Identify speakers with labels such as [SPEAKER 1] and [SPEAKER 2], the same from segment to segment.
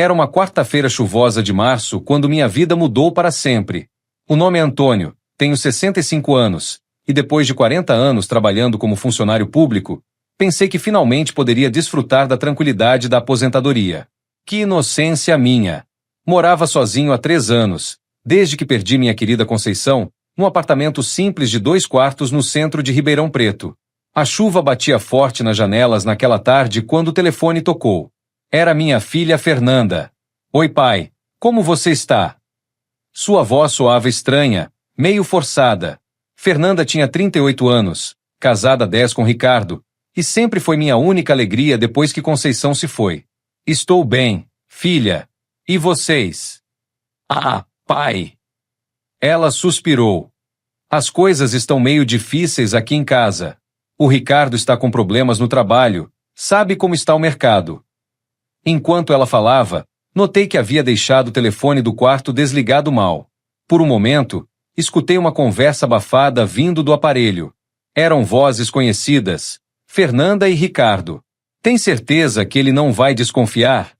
[SPEAKER 1] Era uma quarta-feira chuvosa de março quando minha vida mudou para sempre. O nome é Antônio, tenho 65 anos, e depois de 40 anos trabalhando como funcionário público, pensei que finalmente poderia desfrutar da tranquilidade da aposentadoria. Que inocência minha! Morava sozinho há 3 anos, desde que perdi minha querida Conceição, num apartamento simples de 2 quartos no centro de Ribeirão Preto. A chuva batia forte nas janelas naquela tarde quando o telefone tocou. Era minha filha Fernanda. Oi, pai. Como você está? Sua voz soava estranha, meio forçada. Fernanda tinha 38 anos, casada há 10 com Ricardo, e sempre foi minha única alegria depois que Conceição se foi. Estou bem, filha. E vocês? Ah, pai. Ela suspirou. As coisas estão meio difíceis aqui em casa. O Ricardo está com problemas no trabalho. Sabe como está o mercado? Enquanto ela falava, notei que havia deixado o telefone do quarto desligado mal. Por um momento, escutei uma conversa abafada vindo do aparelho. Eram vozes conhecidas. Fernanda e Ricardo. Tem certeza que ele não vai desconfiar?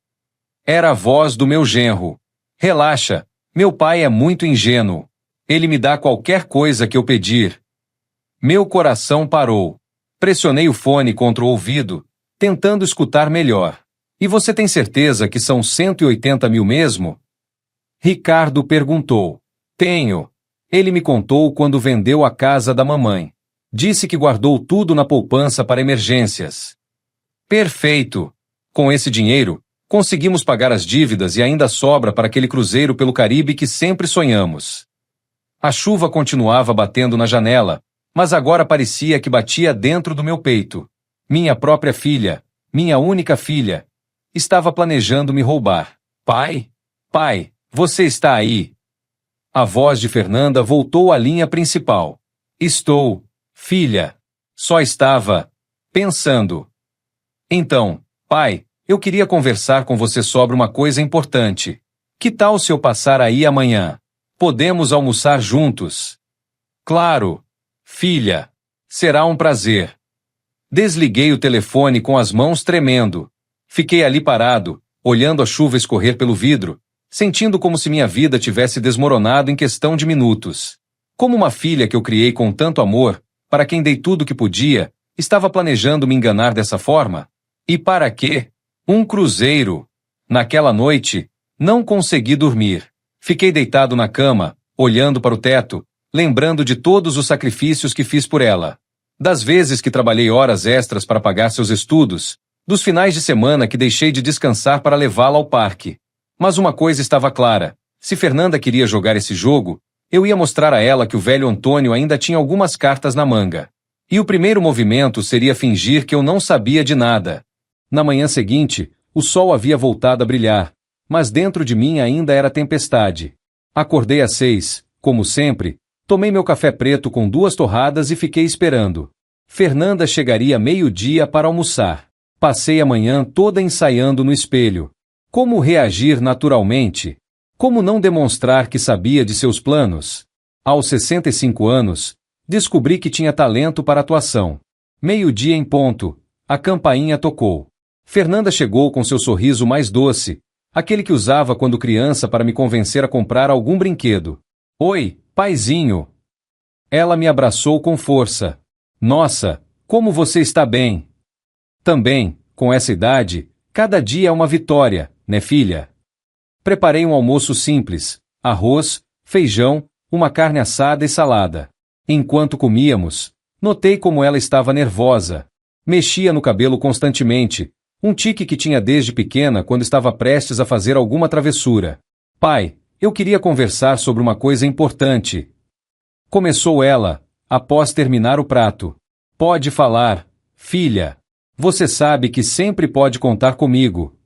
[SPEAKER 1] Era a voz do meu genro. Relaxa, meu pai é muito ingênuo. Ele me dá qualquer coisa que eu pedir. Meu coração parou. Pressionei o fone contra o ouvido, tentando escutar melhor. E você tem certeza que são 180 mil mesmo? Ricardo perguntou. Tenho. Ele me contou quando vendeu a casa da mamãe. Disse que guardou tudo na poupança para emergências. Perfeito. Com esse dinheiro, conseguimos pagar as dívidas e ainda sobra para aquele cruzeiro pelo Caribe que sempre sonhamos. A chuva continuava batendo na janela, mas agora parecia que batia dentro do meu peito. Minha própria filha, minha única filha, estava planejando me roubar. Pai? Pai, você está aí? A voz de Fernanda voltou à linha principal. Estou, filha. Só estava pensando. Então, pai, eu queria conversar com você sobre uma coisa importante. Que tal se eu passar aí amanhã? Podemos almoçar juntos? Claro, filha. Será um prazer. Desliguei o telefone com as mãos tremendo. Fiquei ali parado, olhando a chuva escorrer pelo vidro, sentindo como se minha vida tivesse desmoronado em questão de minutos. Como uma filha que eu criei com tanto amor, para quem dei tudo o que podia, estava planejando me enganar dessa forma? E para quê? Um cruzeiro. Naquela noite, não consegui dormir. Fiquei deitado na cama, olhando para o teto, lembrando de todos os sacrifícios que fiz por ela. Das vezes que trabalhei horas extras para pagar seus estudos, dos finais de semana que deixei de descansar para levá-la ao parque. Mas uma coisa estava clara: se Fernanda queria jogar esse jogo, eu ia mostrar a ela que o velho Antônio ainda tinha algumas cartas na manga. E o primeiro movimento seria fingir que eu não sabia de nada. Na manhã seguinte, o sol havia voltado a brilhar, mas dentro de mim ainda era tempestade. Acordei às 6, como sempre, tomei meu café preto com 2 torradas e fiquei esperando. Fernanda chegaria meio-dia para almoçar. Passei a manhã toda ensaiando no espelho. Como reagir naturalmente? Como não demonstrar que sabia de seus planos? Aos 65 anos, descobri que tinha talento para atuação. Meio-dia em ponto, a campainha tocou. Fernanda chegou com seu sorriso mais doce, aquele que usava quando criança para me convencer a comprar algum brinquedo. Oi, paizinho. Ela me abraçou com força. Nossa, como você está bem. Também, com essa idade, cada dia é uma vitória, né, filha? Preparei um almoço simples: arroz, feijão, uma carne assada e salada. Enquanto comíamos, notei como ela estava nervosa. Mexia no cabelo constantemente, um tique que tinha desde pequena quando estava prestes a fazer alguma travessura. Pai, eu queria conversar sobre uma coisa importante. Começou ela, após terminar o prato. Pode falar, filha. Você sabe que sempre pode contar comigo.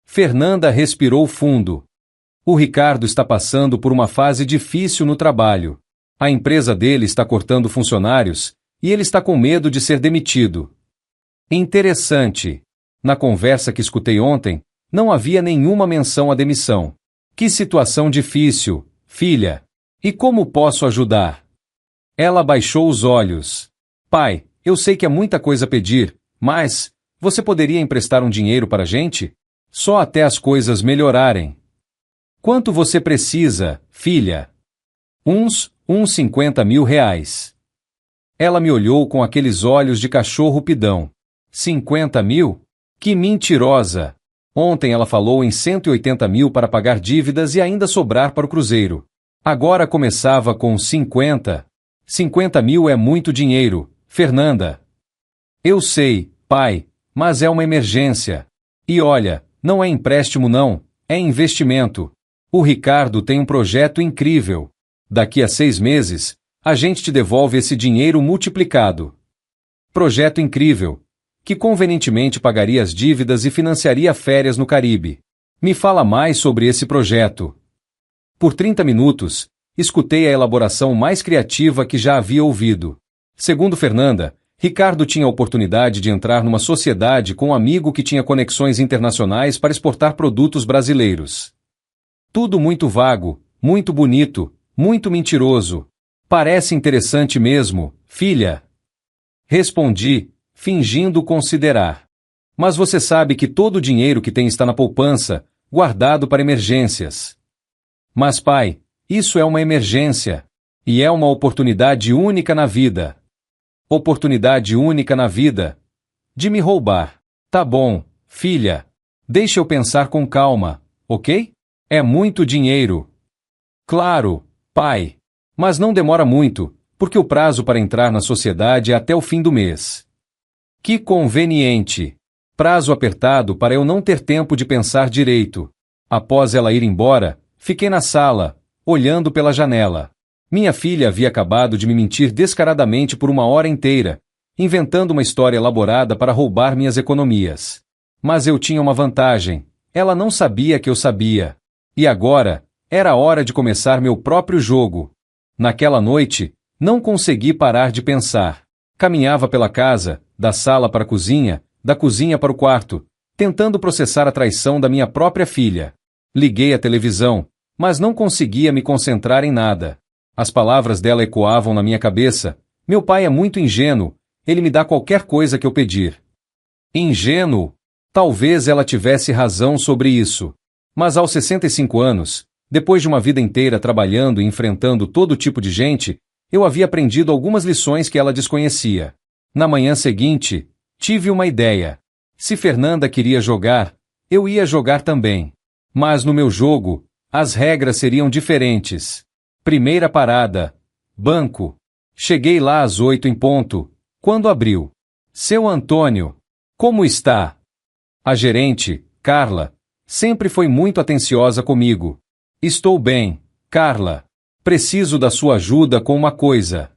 [SPEAKER 1] Fernanda respirou fundo. O Ricardo está passando por uma fase difícil no trabalho. A empresa dele está cortando funcionários, e ele está com medo de ser demitido. Interessante. Na conversa que escutei ontem, não havia nenhuma menção à demissão. Que situação difícil, filha. E como posso ajudar? Ela baixou os olhos. Pai, eu sei que é muita coisa pedir, mas você poderia emprestar um dinheiro para a gente? Só até as coisas melhorarem. Quanto você precisa, filha? Uns 50 mil reais. Ela me olhou com aqueles olhos de cachorro pidão. 50 mil? Que mentirosa! Ontem ela falou em 180 mil para pagar dívidas e ainda sobrar para o cruzeiro. Agora começava com 50. 50 mil é muito dinheiro, Fernanda. Eu sei, pai, mas é uma emergência. E olha, não é empréstimo não, é investimento. O Ricardo tem um projeto incrível. Daqui a 6 meses, a gente te devolve esse dinheiro multiplicado. Projeto incrível, que convenientemente pagaria as dívidas e financiaria férias no Caribe. Me fala mais sobre esse projeto. Por 30 minutos, escutei a elaboração mais criativa que já havia ouvido. Segundo Fernanda, Ricardo tinha a oportunidade de entrar numa sociedade com um amigo que tinha conexões internacionais para exportar produtos brasileiros. Tudo muito vago, muito bonito, muito mentiroso. Parece interessante mesmo, filha. Respondi, fingindo considerar. Mas você sabe que todo o dinheiro que tem está na poupança, guardado para emergências. Mas pai, isso é uma emergência. E é uma oportunidade única na vida. Oportunidade única na vida. De me roubar. Tá bom, filha. Deixa eu pensar com calma, ok? É muito dinheiro. Claro, pai. Mas não demora muito, porque o prazo para entrar na sociedade é até o fim do mês. Que conveniente. Prazo apertado para eu não ter tempo de pensar direito. Após ela ir embora, fiquei na sala, olhando pela janela. Minha filha havia acabado de me mentir descaradamente por 1 hora inteira, inventando uma história elaborada para roubar minhas economias. Mas eu tinha uma vantagem. Ela não sabia que eu sabia. E agora, era hora de começar meu próprio jogo. Naquela noite, não consegui parar de pensar. Caminhava pela casa, da sala para a cozinha, da cozinha para o quarto, tentando processar a traição da minha própria filha. Liguei a televisão, mas não conseguia me concentrar em nada. As palavras dela ecoavam na minha cabeça. Meu pai é muito ingênuo, ele me dá qualquer coisa que eu pedir. Ingênuo? Talvez ela tivesse razão sobre isso. Mas aos 65 anos, depois de uma vida inteira trabalhando e enfrentando todo tipo de gente, eu havia aprendido algumas lições que ela desconhecia. Na manhã seguinte, tive uma ideia. Se Fernanda queria jogar, eu ia jogar também. Mas no meu jogo, as regras seriam diferentes. Primeira parada. Banco. Cheguei lá às 8 em ponto, quando abriu. Seu Antônio. Como está? A gerente, Carla, sempre foi muito atenciosa comigo. Estou bem, Carla. Preciso da sua ajuda com uma coisa.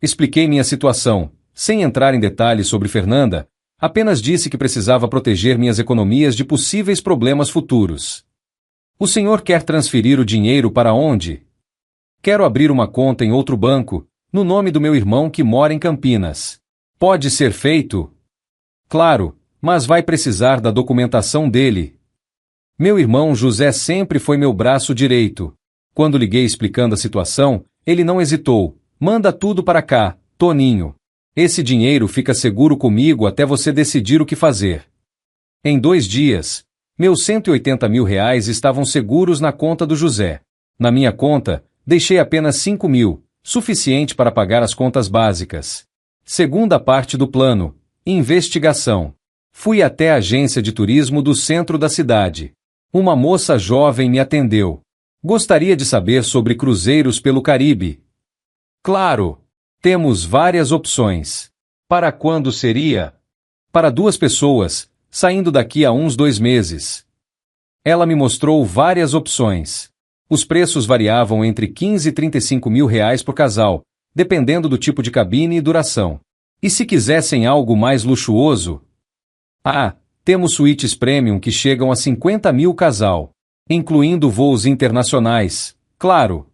[SPEAKER 1] Expliquei minha situação, sem entrar em detalhes sobre Fernanda, apenas disse que precisava proteger minhas economias de possíveis problemas futuros. O senhor quer transferir o dinheiro para onde? Quero abrir uma conta em outro banco, no nome do meu irmão que mora em Campinas. Pode ser feito? Claro, mas vai precisar da documentação dele. Meu irmão José sempre foi meu braço direito. Quando liguei explicando a situação, ele não hesitou. Manda tudo para cá, Toninho. Esse dinheiro fica seguro comigo até você decidir o que fazer. Em 2 dias, meus 180 mil reais estavam seguros na conta do José. Na minha conta, deixei apenas 5 mil, suficiente para pagar as contas básicas. Segunda parte do plano, investigação. Fui até a agência de turismo do centro da cidade. Uma moça jovem me atendeu. Gostaria de saber sobre cruzeiros pelo Caribe. Claro, temos várias opções. Para quando seria? Para 2 pessoas, saindo daqui a uns 2 meses. Ela me mostrou várias opções. Os preços variavam entre 15 e 35 mil reais por casal, dependendo do tipo de cabine e duração. E se quisessem algo mais luxuoso? Temos suítes premium que chegam a 50 mil casal, incluindo voos internacionais, claro.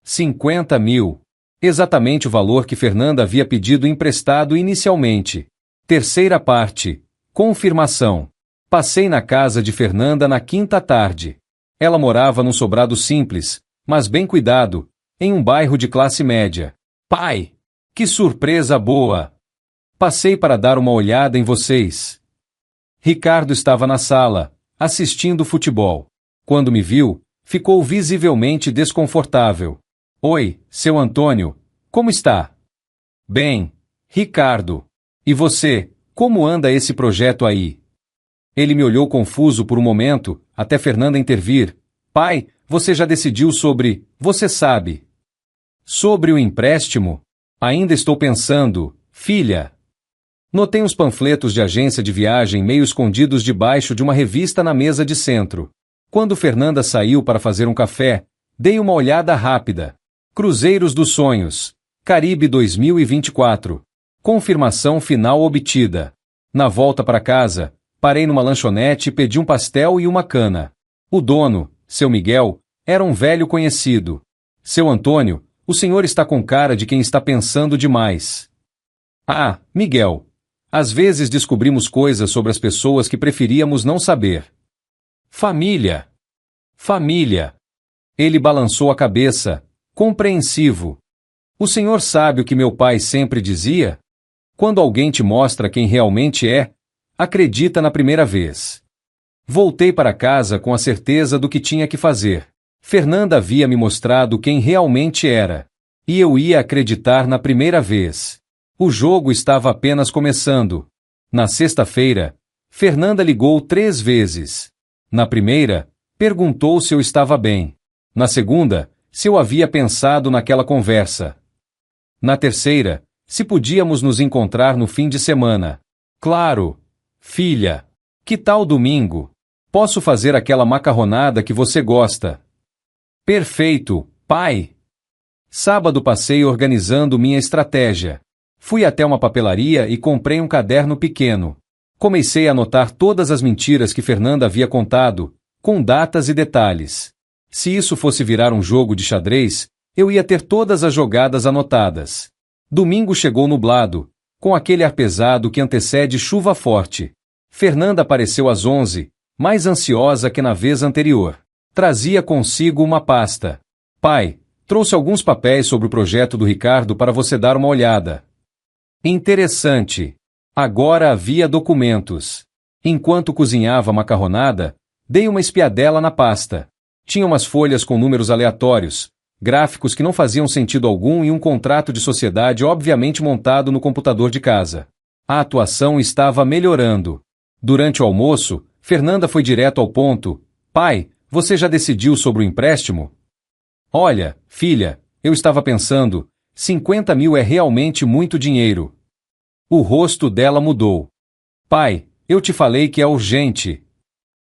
[SPEAKER 1] 50 mil. Exatamente o valor que Fernanda havia pedido emprestado inicialmente. Terceira parte. Confirmação. Passei na casa de Fernanda na quinta tarde. Ela morava num sobrado simples, mas bem cuidado, em um bairro de classe média. Pai! Que surpresa boa! Passei para dar uma olhada em vocês. Ricardo estava na sala, assistindo futebol. Quando me viu, ficou visivelmente desconfortável. Oi, seu Antônio, como está? Bem, Ricardo. E você, como anda esse projeto aí? Ele me olhou confuso por um momento, até Fernanda intervir. Pai, você já decidiu sobre, você sabe. Sobre o empréstimo? Ainda estou pensando, filha. Notei uns panfletos de agência de viagem meio escondidos debaixo de uma revista na mesa de centro. Quando Fernanda saiu para fazer um café, dei uma olhada rápida. Cruzeiros dos Sonhos. Caribe 2024. Confirmação final obtida. Na volta para casa, parei numa lanchonete e pedi um pastel e uma cana. O dono, seu Miguel, era um velho conhecido. Seu Antônio, o senhor está com cara de quem está pensando demais. Ah, Miguel. Às vezes descobrimos coisas sobre as pessoas que preferíamos não saber. Família. Família. Ele balançou a cabeça, compreensivo. O senhor sabe o que meu pai sempre dizia? Quando alguém te mostra quem realmente é, acredita na primeira vez. Voltei para casa com a certeza do que tinha que fazer. Fernanda havia me mostrado quem realmente era. E eu ia acreditar na primeira vez. O jogo estava apenas começando. Na sexta-feira, Fernanda ligou 3 vezes. Na primeira, perguntou se eu estava bem. Na segunda, se eu havia pensado naquela conversa. Na terceira, se podíamos nos encontrar no fim de semana. Claro. Filha. Que tal domingo? Posso fazer aquela macarronada que você gosta. Perfeito, pai. Sábado passei organizando minha estratégia. Fui até uma papelaria e comprei um caderno pequeno. Comecei a anotar todas as mentiras que Fernanda havia contado, com datas e detalhes. Se isso fosse virar um jogo de xadrez, eu ia ter todas as jogadas anotadas. Domingo chegou nublado, com aquele ar pesado que antecede chuva forte. Fernanda apareceu às 11, mais ansiosa que na vez anterior. Trazia consigo uma pasta. Pai, trouxe alguns papéis sobre o projeto do Ricardo para você dar uma olhada. Interessante. Agora havia documentos. Enquanto cozinhava a macarronada, dei uma espiadela na pasta. Tinha umas folhas com números aleatórios, gráficos que não faziam sentido algum e um contrato de sociedade obviamente montado no computador de casa. A atuação estava melhorando. Durante o almoço, Fernanda foi direto ao ponto. Pai, você já decidiu sobre o empréstimo? Olha, filha, eu estava pensando, 50 mil é realmente muito dinheiro. O rosto dela mudou. Pai, eu te falei que é urgente.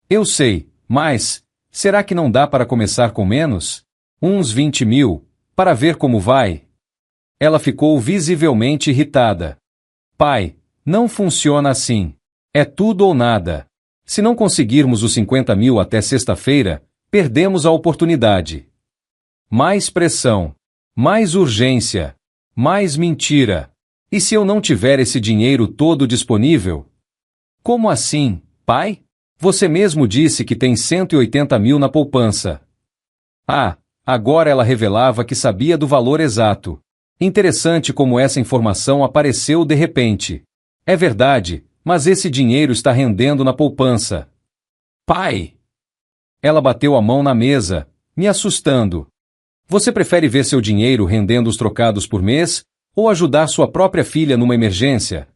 [SPEAKER 1] Eu sei, mas, será que não dá para começar com menos? Uns 20 mil, para ver como vai. Ela ficou visivelmente irritada. Pai, não funciona assim. É tudo ou nada. Se não conseguirmos os 50 mil até sexta-feira, perdemos a oportunidade. Mais pressão. Mais urgência. Mais mentira. E se eu não tiver esse dinheiro todo disponível? Como assim, pai? Você mesmo disse que tem 180 mil na poupança. Ah, agora ela revelava que sabia do valor exato. Interessante como essa informação apareceu de repente. É verdade, mas esse dinheiro está rendendo na poupança. Pai! Ela bateu a mão na mesa, me assustando. Você prefere ver seu dinheiro rendendo os trocados por mês, ou ajudar sua própria filha numa emergência?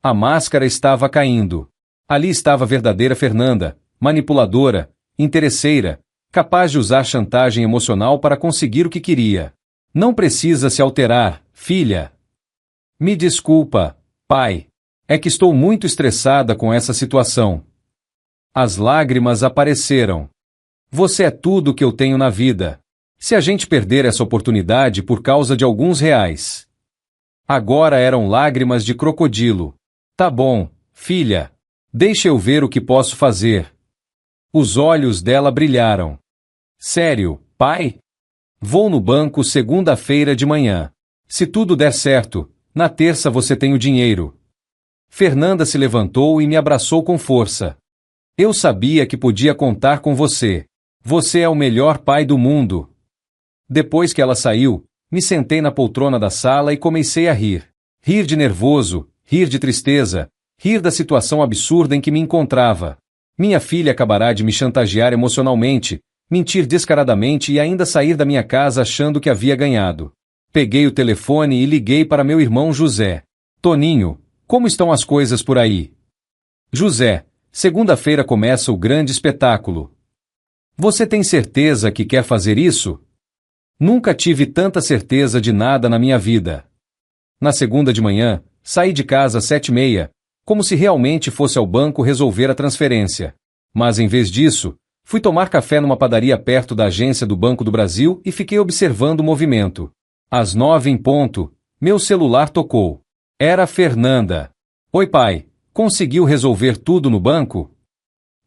[SPEAKER 1] A máscara estava caindo. Ali estava a verdadeira Fernanda, manipuladora, interesseira, capaz de usar chantagem emocional para conseguir o que queria. Não precisa se alterar, filha. Me desculpa, pai. É que estou muito estressada com essa situação. As lágrimas apareceram. Você é tudo o que eu tenho na vida. Se a gente perder essa oportunidade por causa de alguns reais. Agora eram lágrimas de crocodilo. Tá bom, filha. Deixa eu ver o que posso fazer. Os olhos dela brilharam. Sério, pai? Vou no banco segunda-feira de manhã. Se tudo der certo, na terça você tem o dinheiro. Fernanda se levantou e me abraçou com força. Eu sabia que podia contar com você. Você é o melhor pai do mundo. Depois que ela saiu, me sentei na poltrona da sala e comecei a rir. Rir de nervoso, rir de tristeza, rir da situação absurda em que me encontrava. Minha filha acabará de me chantagear emocionalmente, mentir descaradamente e ainda sair da minha casa achando que havia ganhado. Peguei o telefone e liguei para meu irmão José. Toninho, como estão as coisas por aí? José, segunda-feira começa o grande espetáculo. Você tem certeza que quer fazer isso? Nunca tive tanta certeza de nada na minha vida. Na segunda de manhã, saí de casa às 7h30, como se realmente fosse ao banco resolver a transferência. Mas em vez disso, fui tomar café numa padaria perto da agência do Banco do Brasil e fiquei observando o movimento. Às 9 em ponto, meu celular tocou. Era a Fernanda. Oi, pai, conseguiu resolver tudo no banco?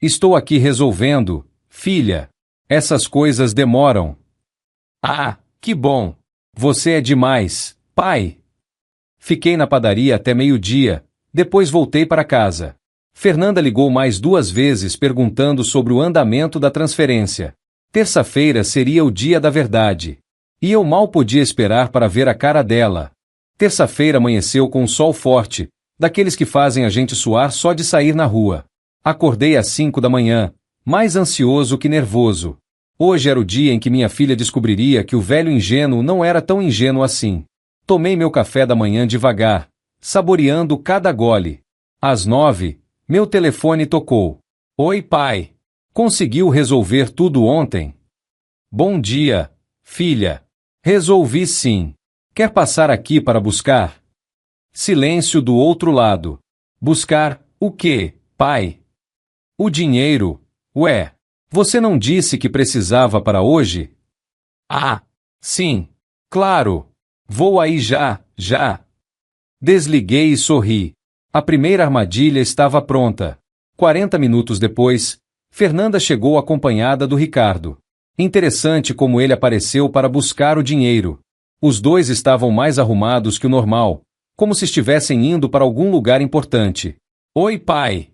[SPEAKER 1] Estou aqui resolvendo, filha. Essas coisas demoram. Ah, que bom! Você é demais, pai! Fiquei na padaria até meio-dia, depois voltei para casa. Fernanda ligou mais 2 vezes perguntando sobre o andamento da transferência. Terça-feira seria o dia da verdade. E eu mal podia esperar para ver a cara dela. Terça-feira amanheceu com um sol forte, daqueles que fazem a gente suar só de sair na rua. Acordei às 5 da manhã, mais ansioso que nervoso. Hoje era o dia em que minha filha descobriria que o velho ingênuo não era tão ingênuo assim. Tomei meu café da manhã devagar, saboreando cada gole. Às 9, meu telefone tocou. Oi, pai. Conseguiu resolver tudo ontem? Bom dia, filha. Resolvi sim. Quer passar aqui para buscar? Silêncio do outro lado. Buscar o quê, pai? O dinheiro. Ué, você não disse que precisava para hoje? Ah, sim. Claro. Vou aí já. Desliguei e sorri. A primeira armadilha estava pronta. 40 minutos depois, Fernanda chegou acompanhada do Ricardo. Interessante como ele apareceu para buscar o dinheiro. Os dois estavam mais arrumados que o normal, como se estivessem indo para algum lugar importante. Oi, pai!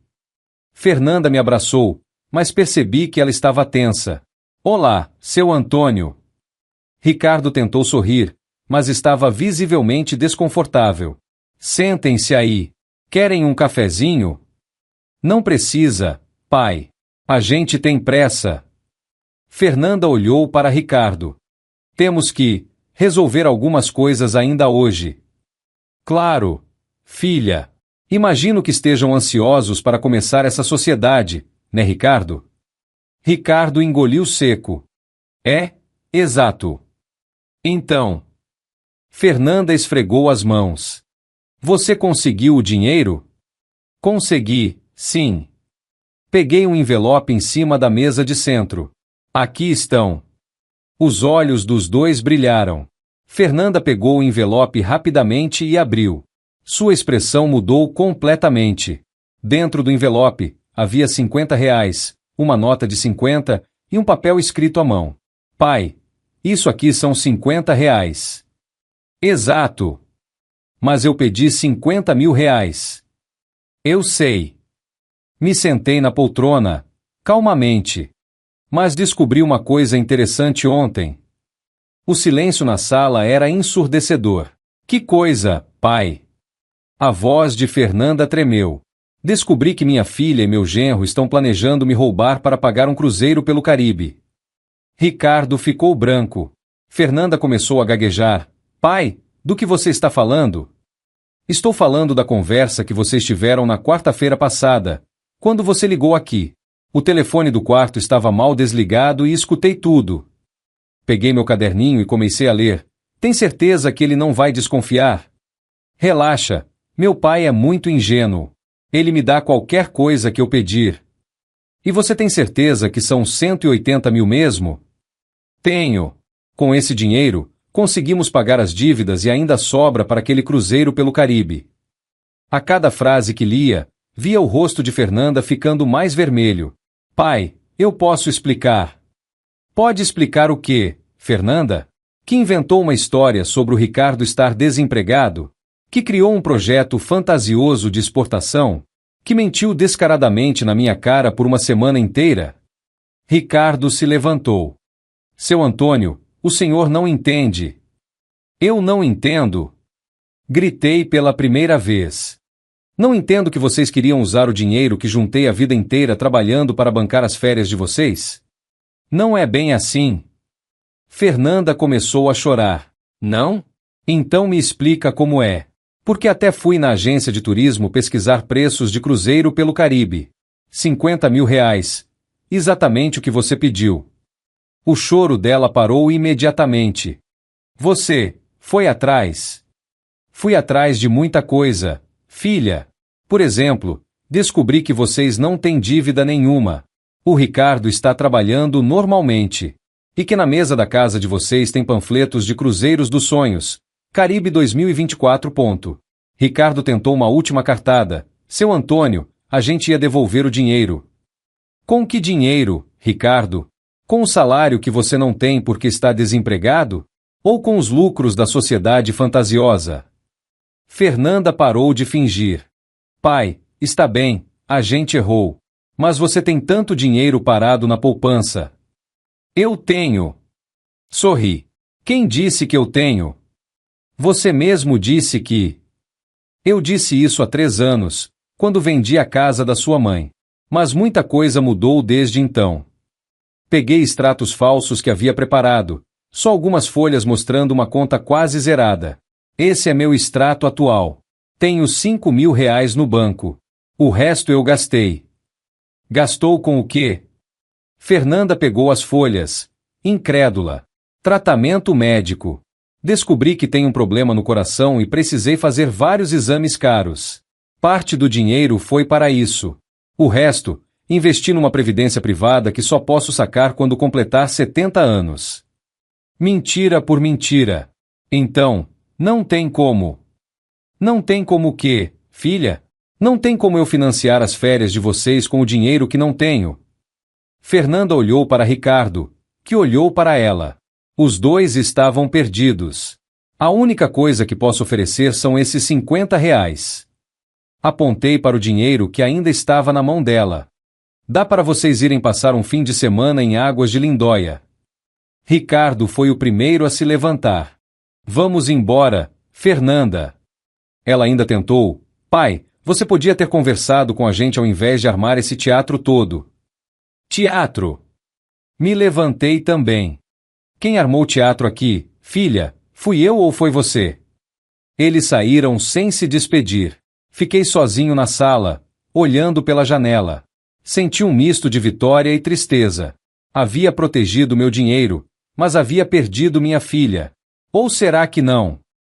[SPEAKER 1] Fernanda me abraçou, mas percebi que ela estava tensa. Olá, seu Antônio. Ricardo tentou sorrir, mas estava visivelmente desconfortável. Sentem-se aí. Querem um cafezinho? Não precisa, pai. A gente tem pressa. Fernanda olhou para Ricardo. Temos que resolver algumas coisas ainda hoje. Claro, filha. Imagino que estejam ansiosos para começar essa sociedade, né, Ricardo? Ricardo engoliu seco. É, exato. Então. Fernanda esfregou as mãos. Você conseguiu o dinheiro? Consegui, sim. Peguei um envelope em cima da mesa de centro. Aqui estão. Os olhos dos dois brilharam. Fernanda pegou o envelope rapidamente e abriu. Sua expressão mudou completamente. Dentro do envelope, havia R$ 50, uma nota de 50 e um papel escrito à mão. Pai, isso aqui são R$ 50. Exato. Mas eu pedi R$ 50 mil. Eu sei. Me sentei na poltrona, calmamente. Mas descobri uma coisa interessante ontem. O silêncio na sala era ensurdecedor. Que coisa, pai? A voz de Fernanda tremeu. Descobri que minha filha e meu genro estão planejando me roubar para pagar um cruzeiro pelo Caribe. Ricardo ficou branco. Fernanda começou a gaguejar. Pai, do que você está falando? Estou falando da conversa que vocês tiveram na quarta-feira passada, quando você ligou aqui. O telefone do quarto estava mal desligado e escutei tudo. Peguei meu caderninho e comecei a ler. Tem certeza que ele não vai desconfiar? Relaxa, meu pai é muito ingênuo. Ele me dá qualquer coisa que eu pedir. E você tem certeza que são 180 mil mesmo? Tenho. Com esse dinheiro, conseguimos pagar as dívidas e ainda sobra para aquele cruzeiro pelo Caribe. A cada frase que lia, via o rosto de Fernanda ficando mais vermelho. Pai, eu posso explicar. Pode explicar o quê, Fernanda? Que inventou uma história sobre o Ricardo estar desempregado? Que criou um projeto fantasioso de exportação? Que mentiu descaradamente na minha cara por uma semana inteira? Ricardo se levantou. Seu Antônio, o senhor não entende. Eu não entendo. Gritei pela primeira vez. Não entendo que vocês queriam usar o dinheiro que juntei a vida inteira trabalhando para bancar as férias de vocês. Não é bem assim. Fernanda começou a chorar. Não? Então me explica como é. Porque até fui na agência de turismo pesquisar preços de cruzeiro pelo Caribe. 50 mil reais. Exatamente o que você pediu. O choro dela parou imediatamente. Você foi atrás? Fui atrás de muita coisa, filha. Por exemplo, descobri que vocês não têm dívida nenhuma. O Ricardo está trabalhando normalmente. E que na mesa da casa de vocês tem panfletos de cruzeiros dos sonhos. Caribe 2024. Ricardo tentou uma última cartada. Seu Antônio, a gente ia devolver o dinheiro. Com que dinheiro, Ricardo? Com o salário que você não tem porque está desempregado? Ou com os lucros da sociedade fantasiosa? Fernanda parou de fingir. Pai, está bem, a gente errou. Mas você tem tanto dinheiro parado na poupança. Eu tenho. Sorri. Quem disse que eu tenho? Você mesmo disse que... Eu disse isso há 3 anos, quando vendi a casa da sua mãe. Mas muita coisa mudou desde então. Peguei extratos falsos que havia preparado, só algumas folhas mostrando uma conta quase zerada. Esse é meu extrato atual. Tenho 5 mil reais no banco. O resto eu gastei. Gastou com o quê? Fernanda pegou as folhas. Incrédula. Tratamento médico. Descobri que tenho um problema no coração e precisei fazer vários exames caros. Parte do dinheiro foi para isso. O resto, investi numa previdência privada que só posso sacar quando completar 70 anos. Mentira por mentira. Então, não tem como. Não tem como o quê, filha? Não tem como eu financiar as férias de vocês com o dinheiro que não tenho. Fernanda olhou para Ricardo, que olhou para ela. Os dois estavam perdidos. A única coisa que posso oferecer são esses 50 reais. Apontei para o dinheiro que ainda estava na mão dela. Dá para vocês irem passar um fim de semana em Águas de Lindóia. Ricardo foi o primeiro a se levantar. Vamos embora, Fernanda. Ela ainda tentou. Pai, você podia ter conversado com a gente ao invés de armar esse teatro todo. Teatro. Me levantei também. Quem armou o teatro aqui, filha? Fui eu ou foi você? Eles saíram sem se despedir. Fiquei sozinho na sala, olhando pela janela. Senti um misto de vitória e tristeza. Havia protegido meu dinheiro, mas havia perdido minha filha. Ou será que não?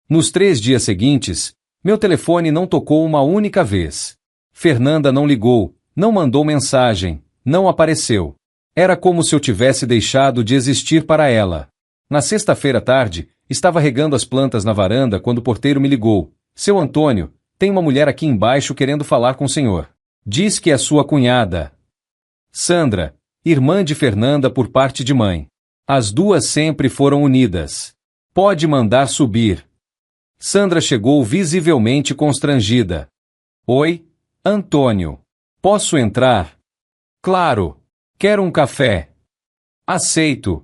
[SPEAKER 1] Nos 3 dias seguintes, meu telefone não tocou uma única vez. Fernanda não ligou, não mandou mensagem, não apareceu. Era como se eu tivesse deixado de existir para ela. Na sexta-feira à tarde, estava regando as plantas na varanda quando o porteiro me ligou. Seu Antônio, tem uma mulher aqui embaixo querendo falar com o senhor. Diz que é sua cunhada. Sandra, irmã de Fernanda por parte de mãe. As duas sempre foram unidas. Pode mandar subir. Sandra chegou visivelmente constrangida. Oi, Antônio. Posso entrar? Claro. Quero um café. Aceito.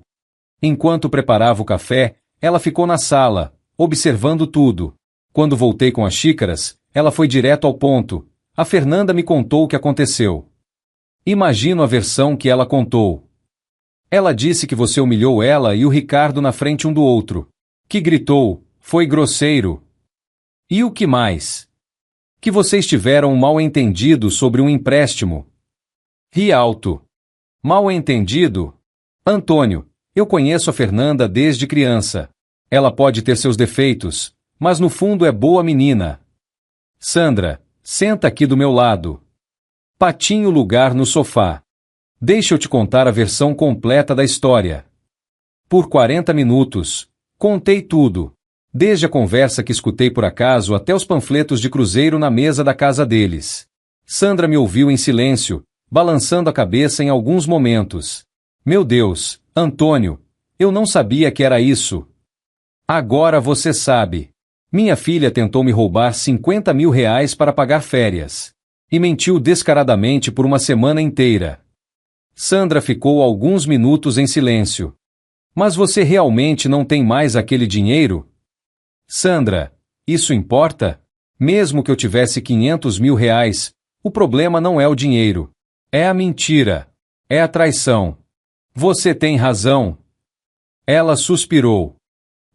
[SPEAKER 1] Enquanto preparava o café, ela ficou na sala, observando tudo. Quando voltei com as xícaras, ela foi direto ao ponto. A Fernanda me contou o que aconteceu. Imagino a versão que ela contou. Ela disse que você humilhou ela e o Ricardo na frente um do outro. Que gritou, foi grosseiro. E o que mais? Que vocês tiveram um mal-entendido sobre um empréstimo. Ri alto. Mal-entendido? Antônio, eu conheço a Fernanda desde criança. Ela pode ter seus defeitos, mas no fundo é boa menina. Sandra, senta aqui do meu lado. Patinho lugar no sofá. Deixa eu te contar a versão completa da história. Por 40 minutos, contei tudo. Desde a conversa que escutei por acaso até os panfletos de cruzeiro na mesa da casa deles. Sandra me ouviu em silêncio, balançando a cabeça em alguns momentos. Meu Deus, Antônio, eu não sabia que era isso. Agora você sabe. Minha filha tentou me roubar 50 mil reais para pagar férias. E mentiu descaradamente por uma semana inteira. Sandra ficou alguns minutos em silêncio. Mas você realmente não tem mais aquele dinheiro? Sandra, isso importa? Mesmo que eu tivesse 500 mil reais, o problema não é o dinheiro. É a mentira. É a traição. Você tem razão. Ela suspirou.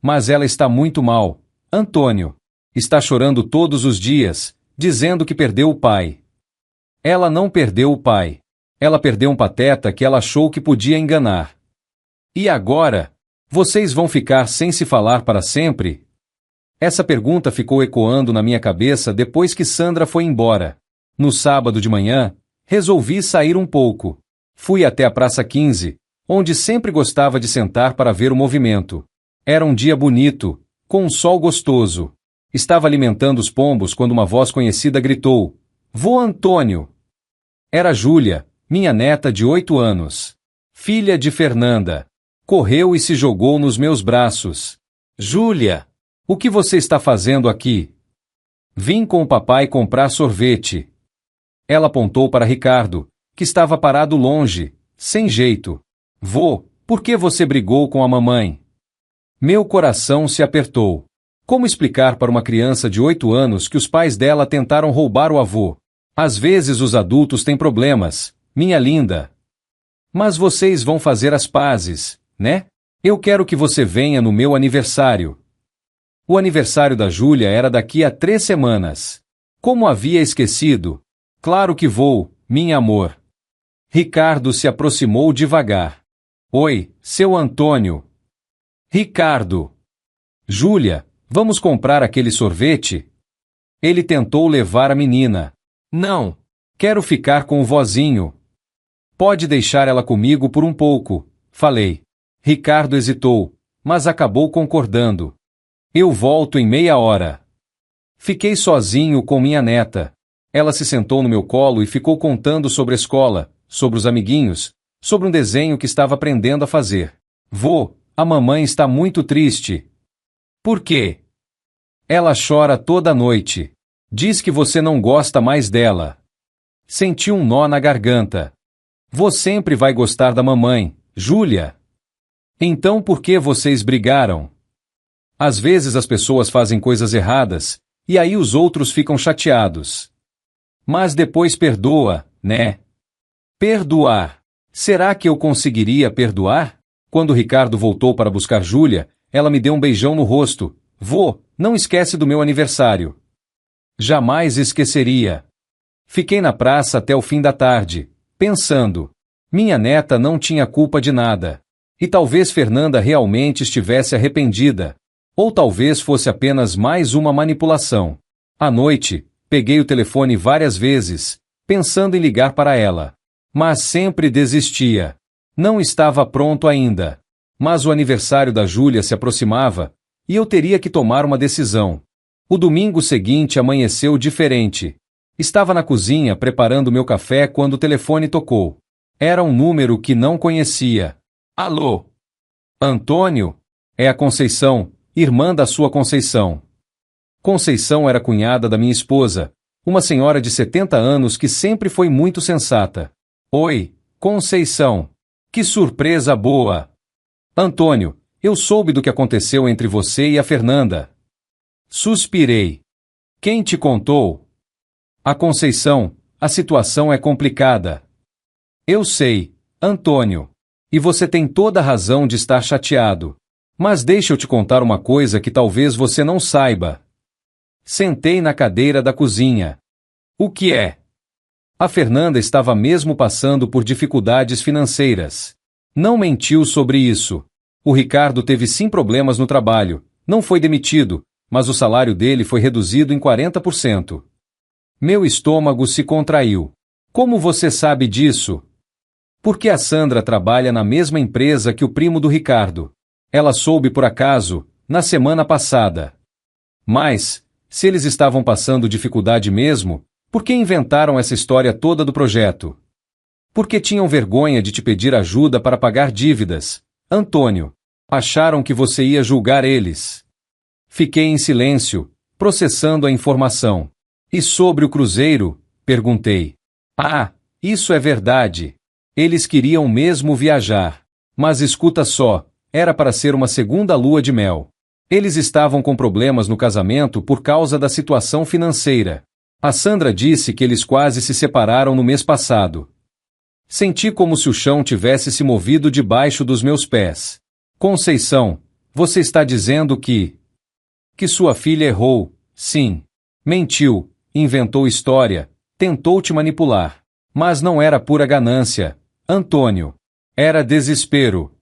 [SPEAKER 1] Mas ela está muito mal, Antônio. Está chorando todos os dias, dizendo que perdeu o pai. Ela não perdeu o pai. Ela perdeu um pateta que ela achou que podia enganar. E agora? Vocês vão ficar sem se falar para sempre? Essa pergunta ficou ecoando na minha cabeça depois que Sandra foi embora. No sábado de manhã, resolvi sair um pouco. Fui até a Praça 15, onde sempre gostava de sentar para ver o movimento. Era um dia bonito, com um sol gostoso. Estava alimentando os pombos quando uma voz conhecida gritou: "Vô Antônio!" Era Júlia, minha neta de 8 anos. Filha de Fernanda. Correu e se jogou nos meus braços. "Júlia, o que você está fazendo aqui?" "Vim com o papai comprar sorvete." Ela apontou para Ricardo, que estava parado longe, sem jeito. "Vô, por que você brigou com a mamãe?" Meu coração se apertou. Como explicar para uma criança de 8 anos que os pais dela tentaram roubar o avô? Às vezes os adultos têm problemas, minha linda. Mas vocês vão fazer as pazes, né? Eu quero que você venha no meu aniversário. O aniversário da Júlia era daqui a 3 semanas. Como havia esquecido? Claro que vou, minha amor. Ricardo se aproximou devagar. Oi, seu Antônio. Ricardo. Júlia, vamos comprar aquele sorvete? Ele tentou levar a menina. Não, quero ficar com o vozinho. Pode deixar ela comigo por um pouco, falei. Ricardo hesitou, mas acabou concordando. Eu volto em meia hora. Fiquei sozinho com minha neta. Ela se sentou no meu colo e ficou contando sobre a escola, sobre os amiguinhos, sobre um desenho que estava aprendendo a fazer. Vô, a mamãe está muito triste. Por quê? Ela chora toda noite. Diz que você não gosta mais dela. Senti um nó na garganta. Você sempre vai gostar da mamãe, Júlia. Então por que vocês brigaram? Às vezes as pessoas fazem coisas erradas, e aí os outros ficam chateados. Mas depois perdoa, né? Perdoar. Será que eu conseguiria perdoar? Quando Ricardo voltou para buscar Júlia, ela me deu um beijão no rosto. Vô, não esquece do meu aniversário. Jamais esqueceria. Fiquei na praça até o fim da tarde, pensando. Minha neta não tinha culpa de nada. E talvez Fernanda realmente estivesse arrependida. Ou talvez fosse apenas mais uma manipulação. À noite, peguei o telefone várias vezes, pensando em ligar para ela. Mas sempre desistia. Não estava pronto ainda. Mas o aniversário da Júlia se aproximava, e eu teria que tomar uma decisão. O domingo seguinte amanheceu diferente. Estava na cozinha preparando meu café quando o telefone tocou. Era um número que não conhecia. Alô? Antônio? É a Conceição, irmã da sua Conceição. Conceição era cunhada da minha esposa, uma senhora de 70 anos que sempre foi muito sensata. Oi, Conceição. Que surpresa boa! Antônio, eu soube do que aconteceu entre você e a Fernanda. Suspirei. Quem te contou? A Conceição, a situação é complicada. Eu sei, Antônio. E você tem toda a razão de estar chateado. Mas deixa eu te contar uma coisa que talvez você não saiba. Sentei na cadeira da cozinha. O que é? A Fernanda estava mesmo passando por dificuldades financeiras. Não mentiu sobre isso. O Ricardo teve sim problemas no trabalho, não foi demitido, mas o salário dele foi reduzido em 40%. Meu estômago se contraiu. Como você sabe disso? Porque a Sandra trabalha na mesma empresa que o primo do Ricardo. Ela soube por acaso, na semana passada. Mas, se eles estavam passando dificuldade mesmo, por que inventaram essa história toda do projeto? Porque tinham vergonha de te pedir ajuda para pagar dívidas, Antônio. Acharam que você ia julgar eles. Fiquei em silêncio, processando a informação. E sobre o cruzeiro? Perguntei. Ah, isso é verdade. Eles queriam mesmo viajar. Mas escuta só, era para ser uma segunda lua de mel. Eles estavam com problemas no casamento por causa da situação financeira. A Sandra disse que eles quase se separaram no mês passado. Senti como se o chão tivesse se movido debaixo dos meus pés. Conceição, você está dizendo que sua filha errou, sim. Mentiu, inventou história, tentou te manipular. Mas não era pura ganância, Antônio. Era desespero.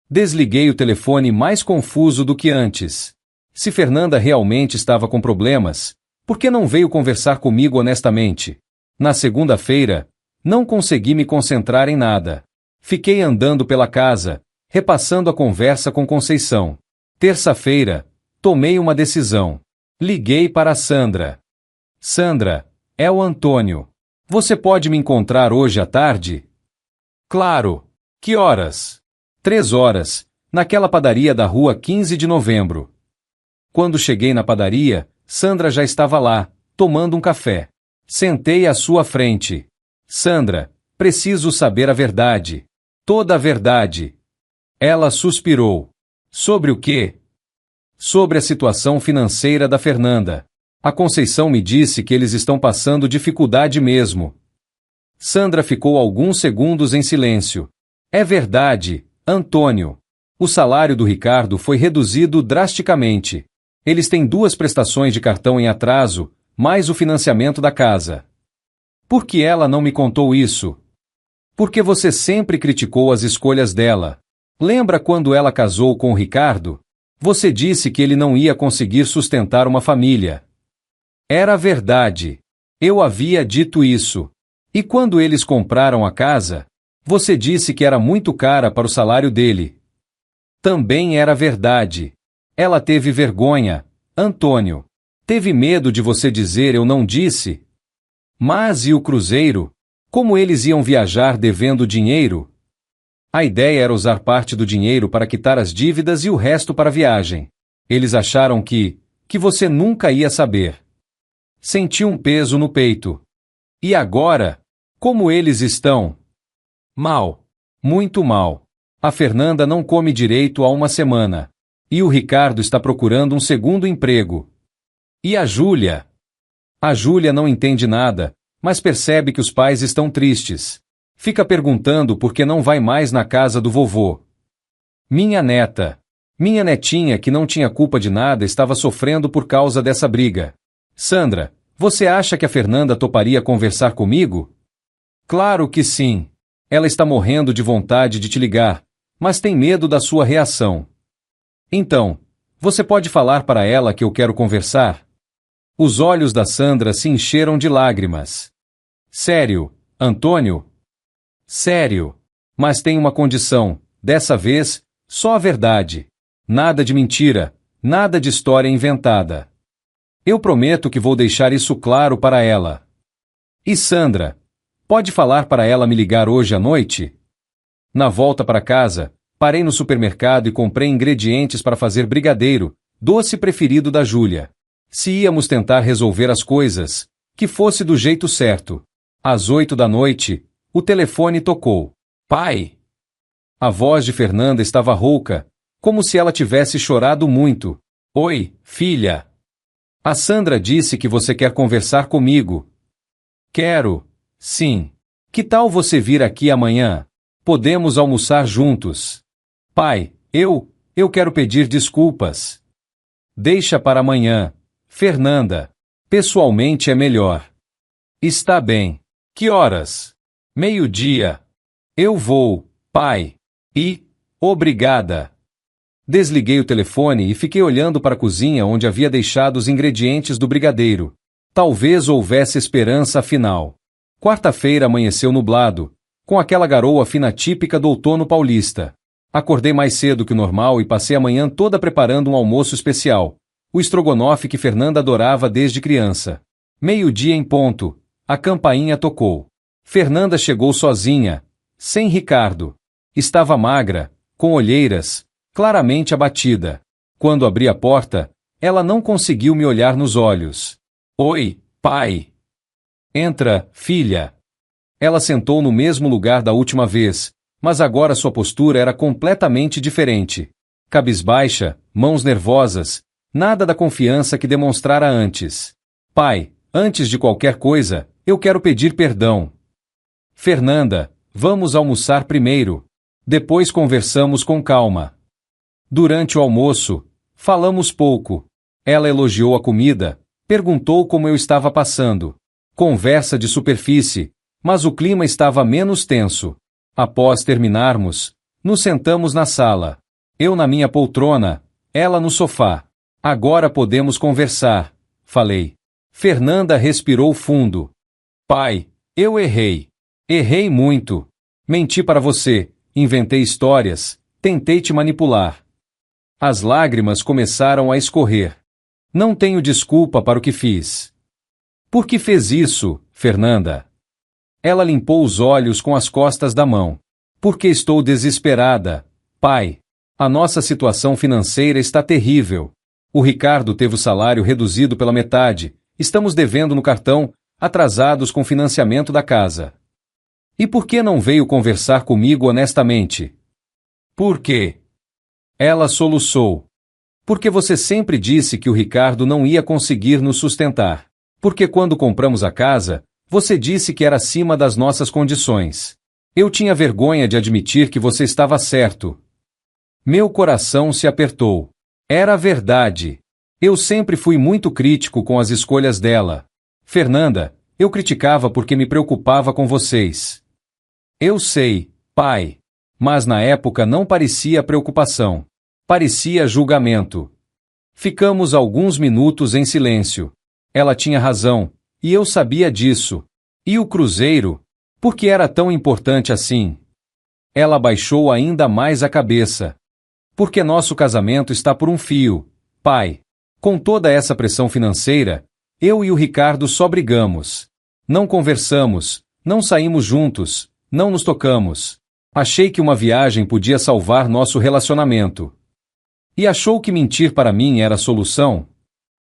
[SPEAKER 1] Desliguei o telefone mais confuso do que antes. Se Fernanda realmente estava com problemas, por que não veio conversar comigo honestamente? Na segunda-feira, não consegui me concentrar em nada. Fiquei andando pela casa, repassando a conversa com Conceição. Terça-feira, tomei uma decisão. Liguei para a Sandra. Sandra, é o Antônio. Você pode me encontrar hoje à tarde? Claro. Que horas? 3 horas, naquela padaria da rua 15 de novembro. Quando cheguei na padaria, Sandra já estava lá, tomando um café. Sentei à sua frente. Sandra, preciso saber a verdade. Toda a verdade. Ela suspirou. Sobre o quê? Sobre a situação financeira da Fernanda. A Conceição me disse que eles estão passando dificuldade mesmo. Sandra ficou alguns segundos em silêncio. É verdade, Antônio. O salário do Ricardo foi reduzido drasticamente. Eles têm 2 prestações de cartão em atraso, mais o financiamento da casa. Por que ela não me contou isso? Porque você sempre criticou as escolhas dela. Lembra quando ela casou com o Ricardo? Você disse que ele não ia conseguir sustentar uma família. Era verdade. Eu havia dito isso. E quando eles compraram a casa, você disse que era muito cara para o salário dele. Também era verdade. Ela teve vergonha, Antônio. Teve medo de você dizer eu não disse. Mas e o cruzeiro? Como eles iam viajar devendo dinheiro? A ideia era usar parte do dinheiro para quitar as dívidas e o resto para a viagem. Eles acharam que você nunca ia saber. Senti um peso no peito. E agora? Como eles estão? Mal. Muito mal. A Fernanda não come direito há uma semana. E o Ricardo está procurando um segundo emprego. E a Júlia? A Júlia não entende nada, mas percebe que os pais estão tristes. Fica perguntando por que não vai mais na casa do vovô. Minha netinha que não tinha culpa de nada estava sofrendo por causa dessa briga. Sandra, você acha que a Fernanda toparia conversar comigo? Claro que sim. Ela está morrendo de vontade de te ligar, mas tem medo da sua reação. Então, você pode falar para ela que eu quero conversar? Os olhos da Sandra se encheram de lágrimas. Sério, Antônio? Sério. Mas tem uma condição, dessa vez, só a verdade. Nada de mentira, nada de história inventada. Eu prometo que vou deixar isso claro para ela. E Sandra, pode falar para ela me ligar hoje à noite? Na volta para casa, parei no supermercado e comprei ingredientes para fazer brigadeiro, doce preferido da Júlia. Se íamos tentar resolver as coisas, que fosse do jeito certo. Às 8 da noite, o telefone tocou. Pai! A voz de Fernanda estava rouca, como se ela tivesse chorado muito. Oi, filha. A Sandra disse que você quer conversar comigo. Quero. Sim. Que tal você vir aqui amanhã? Podemos almoçar juntos. Pai, eu quero pedir desculpas. Deixa para amanhã. Fernanda. Pessoalmente é melhor. Está bem. Que horas? 12:00. Eu vou, pai. E, obrigada. Desliguei o telefone e fiquei olhando para a cozinha onde havia deixado os ingredientes do brigadeiro. Talvez houvesse esperança afinal. Quarta-feira amanheceu nublado, com aquela garoa fina típica do outono paulista. Acordei mais cedo que o normal e passei a manhã toda preparando um almoço especial, o estrogonofe que Fernanda adorava desde criança. 12:00 em ponto, a campainha tocou. Fernanda chegou sozinha, sem Ricardo. Estava magra, com olheiras, claramente abatida. Quando abri a porta, ela não conseguiu me olhar nos olhos. Oi, pai. Entra, filha. Ela sentou no mesmo lugar da última vez, mas agora sua postura era completamente diferente. Cabisbaixa, mãos nervosas, nada da confiança que demonstrara antes. Pai, antes de qualquer coisa, eu quero pedir perdão. Fernanda, vamos almoçar primeiro. Depois conversamos com calma. Durante o almoço, falamos pouco. Ela elogiou a comida, perguntou como eu estava passando. Conversa de superfície, mas o clima estava menos tenso. Após terminarmos, nos sentamos na sala. Eu na minha poltrona, ela no sofá. Agora podemos conversar, falei. Fernanda respirou fundo. Pai, eu errei. Errei muito. Menti para você, inventei histórias, tentei te manipular. As lágrimas começaram a escorrer. Não tenho desculpa para o que fiz. Por que fez isso, Fernanda? Ela limpou os olhos com as costas da mão. Porque estou desesperada, pai. A nossa situação financeira está terrível. O Ricardo teve o salário reduzido pela metade, estamos devendo no cartão, atrasados com o financiamento da casa. E por que não veio conversar comigo honestamente? Por quê? Ela soluçou. Porque você sempre disse que o Ricardo não ia conseguir nos sustentar. Porque quando compramos a casa, você disse que era acima das nossas condições. Eu tinha vergonha de admitir que você estava certo. Meu coração se apertou. Era verdade. Eu sempre fui muito crítico com as escolhas dela. Fernanda, eu criticava porque me preocupava com vocês. Eu sei, pai. Mas na época não parecia preocupação. Parecia julgamento. Ficamos alguns minutos em silêncio. Ela tinha razão, e eu sabia disso. E o cruzeiro? Por que era tão importante assim? Ela baixou ainda mais a cabeça. Porque nosso casamento está por um fio, pai. Com toda essa pressão financeira, eu e o Ricardo só brigamos. Não conversamos, não saímos juntos, não nos tocamos. Achei que uma viagem podia salvar nosso relacionamento. E achou que mentir para mim era a solução?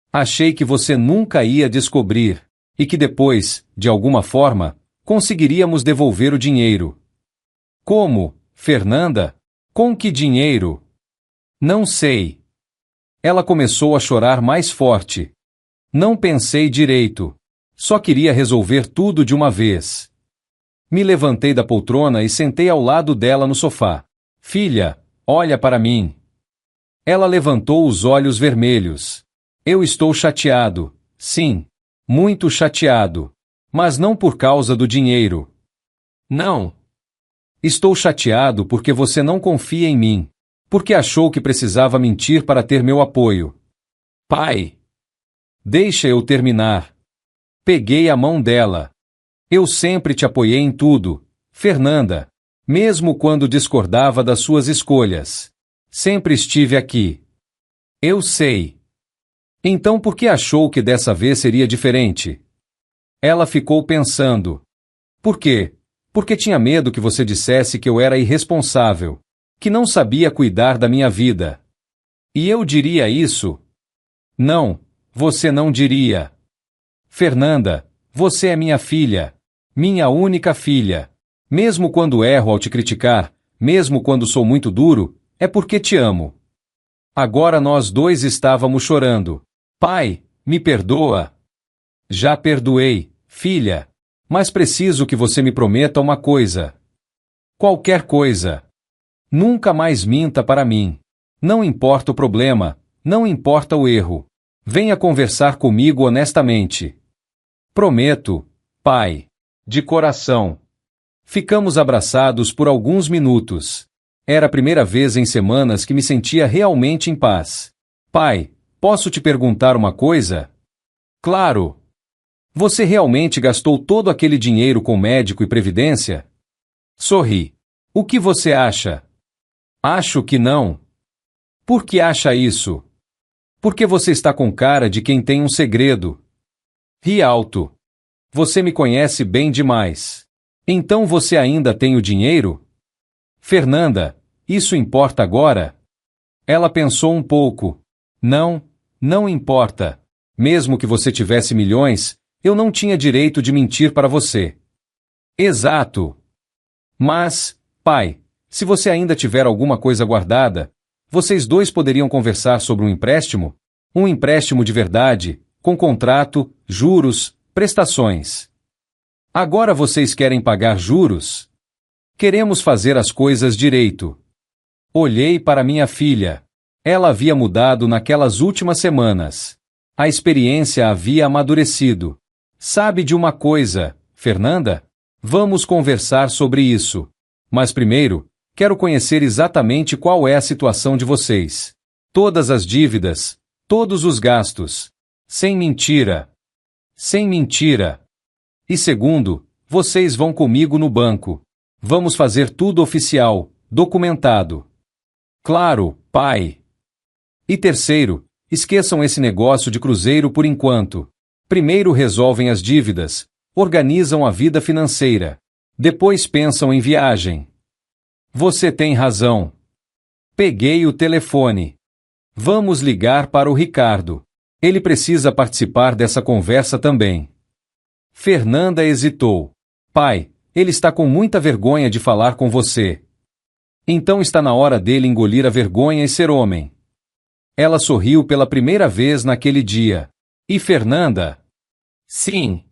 [SPEAKER 1] Achei que você nunca ia descobrir, e que depois, de alguma forma, conseguiríamos devolver o dinheiro. Como, Fernanda? Com que dinheiro? Não sei. Ela começou a chorar mais forte. Não pensei direito. Só queria resolver tudo de uma vez. Me levantei da poltrona e sentei ao lado dela no sofá. Filha, olha para mim. Ela levantou os olhos vermelhos. Eu estou chateado. Sim, muito chateado. Mas não por causa do dinheiro. Não. Estou chateado porque você não confia em mim. Porque achou que precisava mentir para ter meu apoio. Pai! Deixa eu terminar. Peguei a mão dela. Eu sempre te apoiei em tudo, Fernanda. Mesmo quando discordava das suas escolhas. Sempre estive aqui. Eu sei. Então por que achou que dessa vez seria diferente? Ela ficou pensando. Por quê? Porque tinha medo que você dissesse que eu era irresponsável. Que não sabia cuidar da minha vida. E eu diria isso? Não, você não diria. Fernanda, você é minha filha. Minha única filha. Mesmo quando erro ao te criticar, mesmo quando sou muito duro, é porque te amo. Agora nós dois estávamos chorando. Pai, me perdoa. Já perdoei, filha. Mas preciso que você me prometa uma coisa. Qualquer coisa. Nunca mais minta para mim. Não importa o problema, não importa o erro. Venha conversar comigo honestamente. Prometo, pai. De coração. Ficamos abraçados por alguns minutos. Era a primeira vez em semanas que me sentia realmente em paz. Pai, posso te perguntar uma coisa? Claro. Você realmente gastou todo aquele dinheiro com médico e previdência? Sorri. O que você acha? Acho que não. Por que acha isso? Porque você está com cara de quem tem um segredo. Ri alto. Você me conhece bem demais. Então você ainda tem o dinheiro? Fernanda, isso importa agora? Ela pensou um pouco. Não, não importa. Mesmo que você tivesse milhões, eu não tinha direito de mentir para você. Exato. Mas, pai, se você ainda tiver alguma coisa guardada, Vocês dois poderiam conversar sobre um empréstimo? Um empréstimo de verdade, com contrato, juros, prestações. Agora vocês querem pagar juros? Queremos fazer as coisas direito. Olhei para minha filha. Ela havia mudado naquelas últimas semanas. A experiência havia amadurecido. Sabe de uma coisa, Fernanda? Vamos conversar sobre isso. Mas primeiro, quero conhecer exatamente qual é a situação de vocês. Todas as dívidas, todos os gastos. Sem mentira. Sem mentira. E segundo, vocês vão comigo no banco. Vamos fazer tudo oficial, documentado. Claro, pai. E terceiro, esqueçam esse negócio de cruzeiro por enquanto. Primeiro resolvem as dívidas, organizam a vida financeira. Depois pensam em viagem. Você tem razão. Peguei o telefone. Vamos ligar para o Ricardo. Ele precisa participar dessa conversa também. Fernanda hesitou. Pai, ele está com muita vergonha de falar com você. Então está na hora dele engolir a vergonha e ser homem. Ela sorriu pela primeira vez naquele dia. E Fernanda? Sim.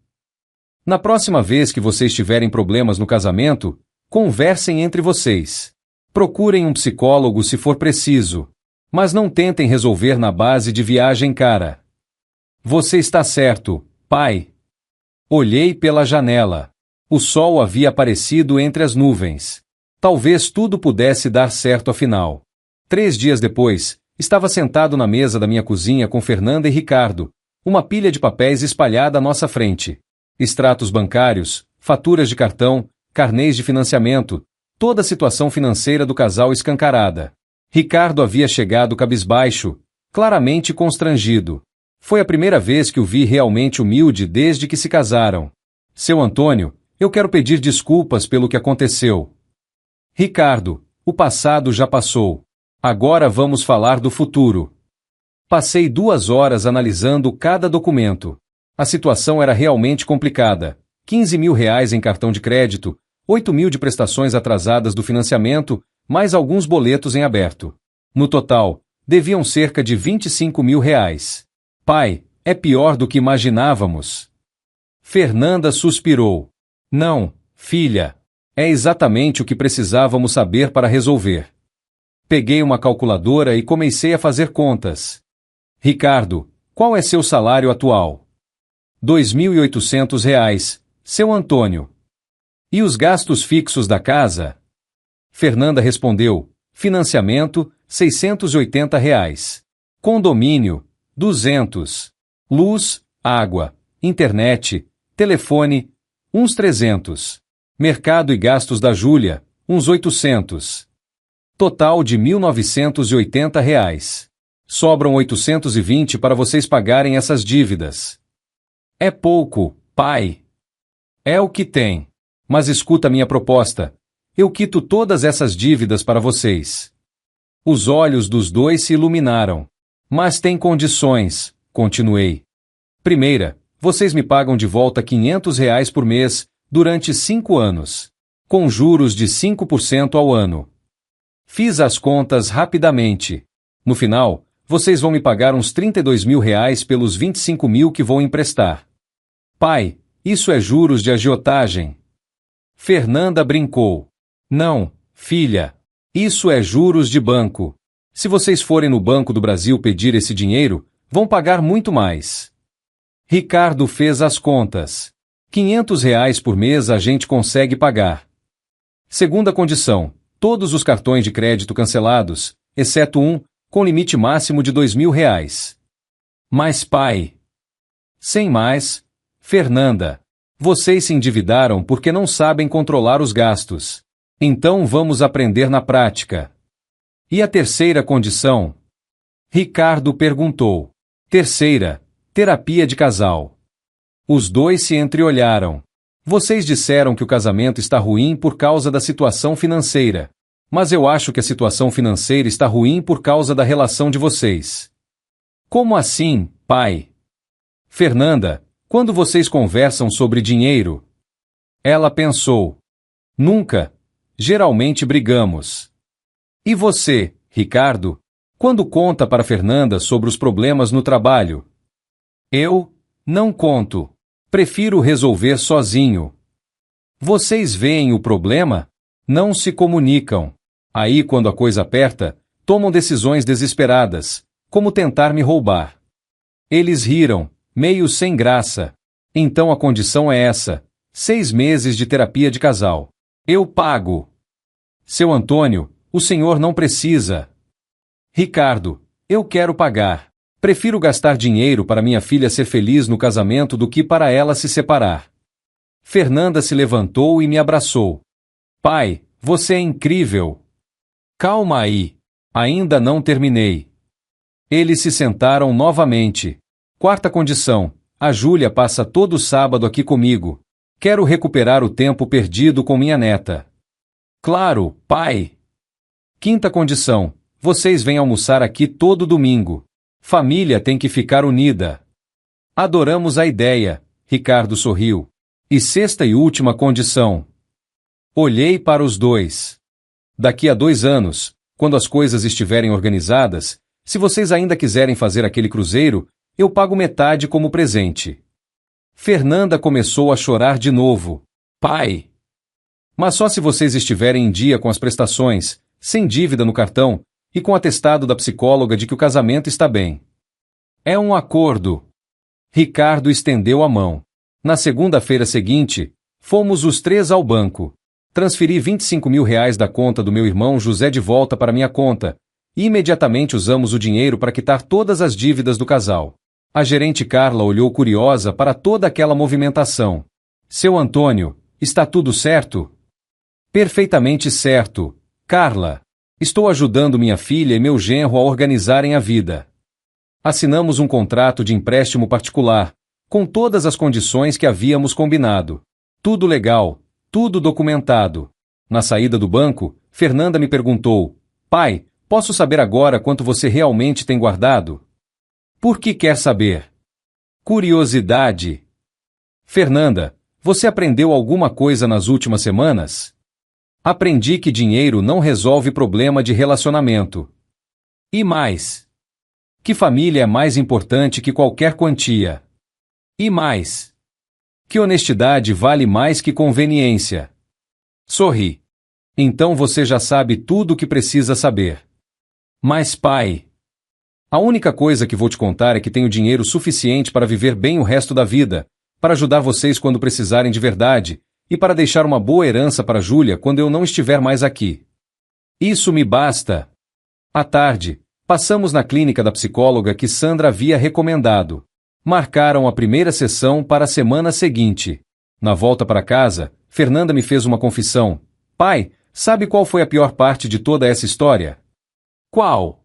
[SPEAKER 1] Na próxima vez que vocês tiverem problemas no casamento, conversem entre vocês. Procurem um psicólogo se for preciso. Mas não tentem resolver na base de viagem cara. Você está certo, pai. Olhei pela janela. O sol havia aparecido entre as nuvens. Talvez tudo pudesse dar certo afinal. 3 dias depois, estava sentado na mesa da minha cozinha com Fernanda e Ricardo, uma pilha de papéis espalhada à nossa frente. Extratos bancários, faturas de cartão, carnês de financiamento, toda a situação financeira do casal escancarada. Ricardo havia chegado cabisbaixo, claramente constrangido. Foi a primeira vez que o vi realmente humilde desde que se casaram. Seu Antônio, eu quero pedir desculpas pelo que aconteceu. Ricardo, o passado já passou. Agora vamos falar do futuro. Passei 2 horas analisando cada documento. A situação era realmente complicada. 15 mil reais em cartão de crédito, 8 mil de prestações atrasadas do financiamento, mais alguns boletos em aberto. No total, deviam cerca de 25 mil reais. Pai, é pior do que imaginávamos. Fernanda suspirou. Não, filha. É exatamente o que precisávamos saber para resolver. Peguei uma calculadora e comecei a fazer contas. Ricardo, qual é seu salário atual? R$ 2.800, seu Antônio. E os gastos fixos da casa? Fernanda respondeu, financiamento, R$ 680. Condomínio, 200. Luz, água, internet, telefone, uns 300. Mercado e gastos da Júlia, uns 800. Total de R$ 1.980. Sobram 820 para vocês pagarem essas dívidas. É pouco, pai. É o que tem. Mas escuta minha proposta. Eu quito todas essas dívidas para vocês. Os olhos dos dois se iluminaram. Mas tem condições, continuei. Primeira, vocês me pagam de volta R$ 500 por mês, durante 5 anos. Com juros de 5% ao ano. Fiz as contas rapidamente. No final, vocês vão me pagar uns R$ 32 mil pelos 25 mil que vou emprestar. Pai, isso é juros de agiotagem. Fernanda brincou. Não, filha. Isso é juros de banco. Se vocês forem no Banco do Brasil pedir esse dinheiro, vão pagar muito mais. Ricardo fez as contas. R$ 500 por mês a gente consegue pagar. Segunda condição, todos os cartões de crédito cancelados, exceto um, com limite máximo de R$ 2.000. Mas pai... Sem mais, Fernanda, vocês se endividaram porque não sabem controlar os gastos. Então vamos aprender na prática. E a terceira condição? Ricardo perguntou. Terceira, terapia de casal. Os dois se entreolharam. Vocês disseram que o casamento está ruim por causa da situação financeira. Mas eu acho que a situação financeira está ruim por causa da relação de vocês. Como assim, pai? Fernanda, quando vocês conversam sobre dinheiro? Ela pensou. Nunca. Geralmente brigamos. E você, Ricardo, Quando conta para Fernanda sobre os problemas no trabalho? Eu não conto. Prefiro resolver sozinho. Vocês veem o problema? Não se comunicam. Aí, quando a coisa aperta, tomam decisões desesperadas, como tentar me roubar. Eles riram, meio sem graça. Então a condição é essa: 6 meses de terapia de casal. Eu pago. Seu Antônio, o senhor não precisa. Ricardo, eu quero pagar. Prefiro gastar dinheiro para minha filha ser feliz no casamento do que para ela se separar. Fernanda se levantou e me abraçou. Pai, você é incrível. Calma aí. Ainda não terminei. Eles se sentaram novamente. Quarta condição: a Júlia passa todo sábado aqui comigo. Quero recuperar o tempo perdido com minha neta. Claro, pai. Quinta condição: vocês vêm almoçar aqui todo domingo. Família tem que ficar unida. Adoramos a ideia, Ricardo sorriu. E sexta e última condição. Olhei para os dois. Daqui a 2 anos, quando as coisas estiverem organizadas, se vocês ainda quiserem fazer aquele cruzeiro, eu pago metade como presente. Fernanda começou a chorar de novo. Pai! Mas só se vocês estiverem em dia com as prestações, sem dívida no cartão e com atestado da psicóloga de que o casamento está bem. É um acordo. Ricardo estendeu a mão. Na segunda-feira seguinte, fomos os 3 ao banco. Transferi R$ 25.000 da conta do meu irmão José de volta para minha conta, e imediatamente usamos o dinheiro para quitar todas as dívidas do casal. A gerente Carla olhou curiosa para toda aquela movimentação. Seu Antônio, está tudo certo? Perfeitamente certo, Carla. Estou ajudando minha filha e meu genro a organizarem a vida. Assinamos um contrato de empréstimo particular, com todas as condições que havíamos combinado. Tudo legal, tudo documentado. Na saída do banco, Fernanda me perguntou: Pai, posso saber agora quanto você realmente tem guardado? Por que quer saber? Curiosidade. Fernanda, você aprendeu alguma coisa nas últimas semanas? Aprendi que dinheiro não resolve problema de relacionamento. E mais? Que família é mais importante que qualquer quantia. E mais? Que honestidade vale mais que conveniência. Sorri. Então você já sabe tudo o que precisa saber. Mas pai, a única coisa que vou te contar é que tenho dinheiro suficiente para viver bem o resto da vida, para ajudar vocês quando precisarem de verdade, e para deixar uma boa herança para Júlia quando eu não estiver mais aqui. Isso me basta. À tarde, passamos na clínica da psicóloga que Sandra havia recomendado. Marcaram a primeira sessão para a semana seguinte. Na volta para casa, Fernanda me fez uma confissão. Pai, sabe qual foi a pior parte de toda essa história? Qual?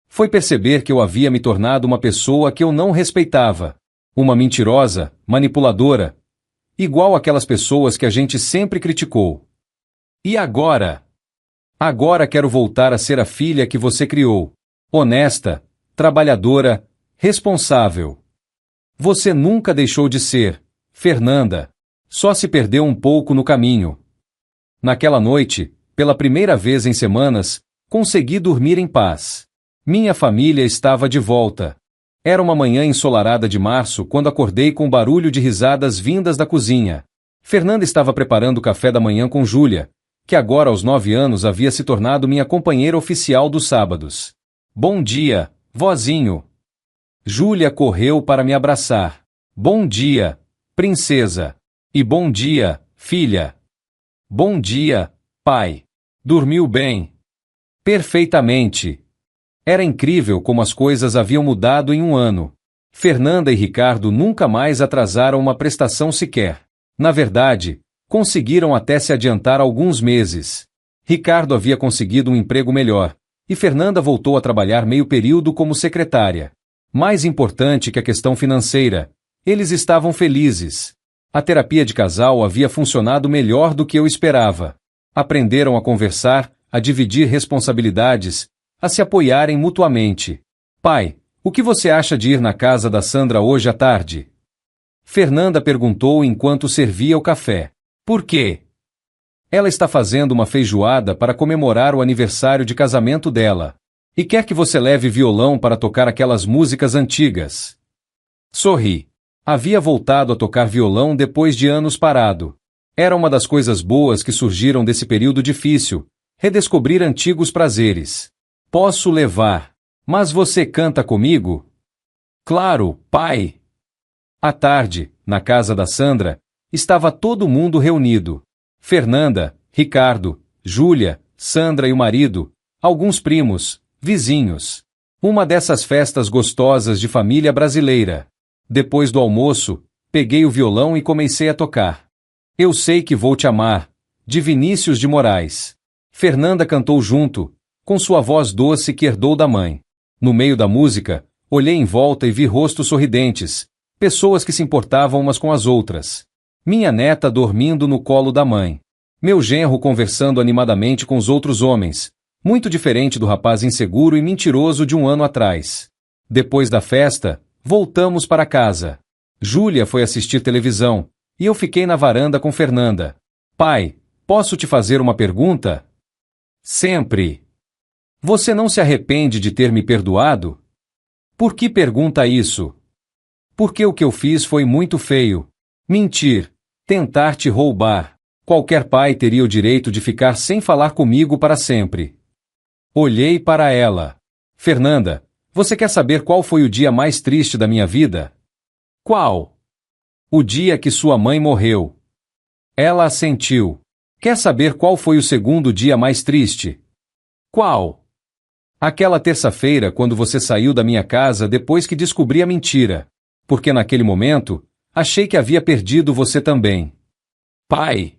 [SPEAKER 1] Foi perceber que eu havia me tornado uma pessoa que eu não respeitava. Uma mentirosa, manipuladora. Igual aquelas pessoas que a gente sempre criticou. E agora? Agora quero voltar a ser a filha que você criou. Honesta, trabalhadora, responsável. Você nunca deixou de ser, Fernanda. Só se perdeu um pouco no caminho. Naquela noite, pela primeira vez em semanas, consegui dormir em paz. Minha família estava de volta. Era uma manhã ensolarada de março quando acordei com barulho de risadas vindas da cozinha. Fernanda estava preparando o café da manhã com Júlia, que agora aos 9 anos havia se tornado minha companheira oficial dos sábados. Bom dia, vozinho. Júlia correu para me abraçar. Bom dia, princesa. E bom dia, filha. Bom dia, pai. Dormiu bem? Perfeitamente. Era incrível como as coisas haviam mudado em um ano. Fernanda e Ricardo nunca mais atrasaram uma prestação sequer. Na verdade, conseguiram até se adiantar alguns meses. Ricardo havia conseguido um emprego melhor, e Fernanda voltou a trabalhar meio período como secretária. Mais importante que a questão financeira, eles estavam felizes. A terapia de casal havia funcionado melhor do que eu esperava. Aprenderam a conversar, a dividir responsabilidades, a se apoiarem mutuamente. Pai, o que você acha de ir na casa da Sandra hoje à tarde? Fernanda perguntou enquanto servia o café. Por quê? Ela está fazendo uma feijoada para comemorar o aniversário de casamento dela. E quer que você leve violão para tocar aquelas músicas antigas. Sorri. Havia voltado a tocar violão depois de anos parado. Era uma das coisas boas que surgiram desse período difícil, redescobrir antigos prazeres. Posso levar. Mas você canta comigo? Claro, pai. À tarde, na casa da Sandra, estava todo mundo reunido. Fernanda, Ricardo, Júlia, Sandra e o marido, alguns primos, vizinhos. Uma dessas festas gostosas de família brasileira. Depois do almoço, peguei o violão e comecei a tocar. Eu Sei Que Vou Te Amar, de Vinícius de Moraes. Fernanda cantou junto, com sua voz doce que herdou da mãe. No meio da música, olhei em volta e vi rostos sorridentes, pessoas que se importavam umas com as outras. Minha neta dormindo no colo da mãe. Meu genro conversando animadamente com os outros homens, muito diferente do rapaz inseguro e mentiroso de um ano atrás. Depois da festa, voltamos para casa. Júlia foi assistir televisão, e eu fiquei na varanda com Fernanda. Pai, posso te fazer uma pergunta? Sempre. Você não se arrepende de ter me perdoado? Por que pergunta isso? Porque o que eu fiz foi muito feio. Mentir. Tentar te roubar. Qualquer pai teria o direito de ficar sem falar comigo para sempre. Olhei para ela. Fernanda, você quer saber qual foi o dia mais triste da minha vida? Qual? O dia que sua mãe morreu. Ela assentiu. Quer saber qual foi o segundo dia mais triste? Qual? Aquela terça-feira quando você saiu da minha casa depois que descobri a mentira. Porque naquele momento, achei que havia perdido você também. Pai.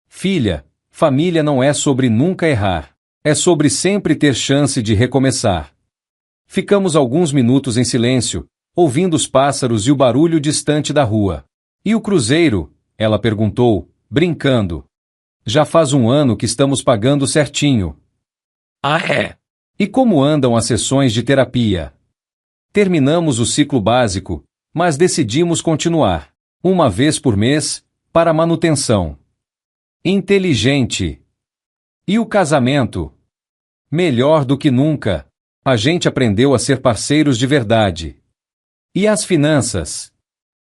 [SPEAKER 1] Filha, família não é sobre nunca errar. É sobre sempre ter chance de recomeçar. Ficamos alguns minutos em silêncio, ouvindo os pássaros e o barulho distante da rua. E o cruzeiro? Ela perguntou, brincando. Já faz um ano que estamos pagando certinho. Ah, é? E como andam as sessões de terapia? Terminamos o ciclo básico, mas decidimos continuar, uma vez por mês, para manutenção. Inteligente. E o casamento? Melhor do que nunca. A gente aprendeu a ser parceiros de verdade. E as finanças?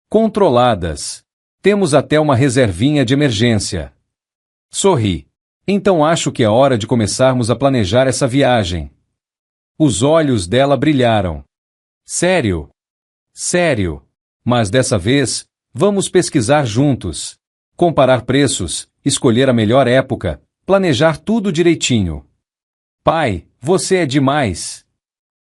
[SPEAKER 1] Controladas. Temos até uma reservinha de emergência. Sorri. Então acho que é hora de começarmos a planejar essa viagem. Os olhos dela brilharam. Sério? Sério. Mas dessa vez, vamos pesquisar juntos. Comparar preços, escolher a melhor época, planejar tudo direitinho. Pai, você é demais.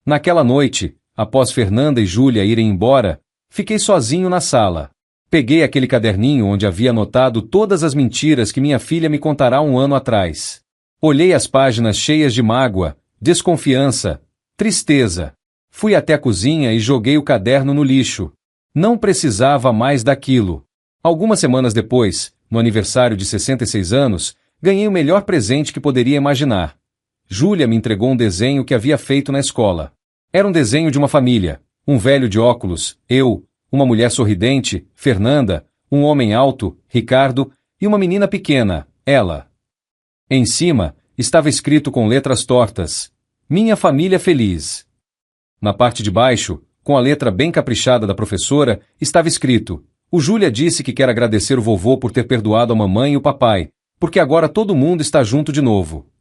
[SPEAKER 1] Naquela noite, após Fernanda e Júlia irem embora, fiquei sozinho na sala. Peguei aquele caderninho onde havia anotado todas as mentiras que minha filha me contará um ano atrás. Olhei as páginas cheias de mágoa, desconfiança, tristeza. Fui até a cozinha e joguei o caderno no lixo. Não precisava mais daquilo. Algumas semanas depois, no aniversário de 66 anos, ganhei o melhor presente que poderia imaginar. Júlia me entregou um desenho que havia feito na escola. Era um desenho de uma família, um velho de óculos, eu, uma mulher sorridente, Fernanda, um homem alto, Ricardo, e uma menina pequena, ela. Em cima, estava escrito com letras tortas, Minha Família Feliz. Na parte de baixo, com a letra bem caprichada da professora, estava escrito, o Júlia disse que quer agradecer o vovô por ter perdoado a mamãe e o papai, porque agora todo mundo está junto de novo.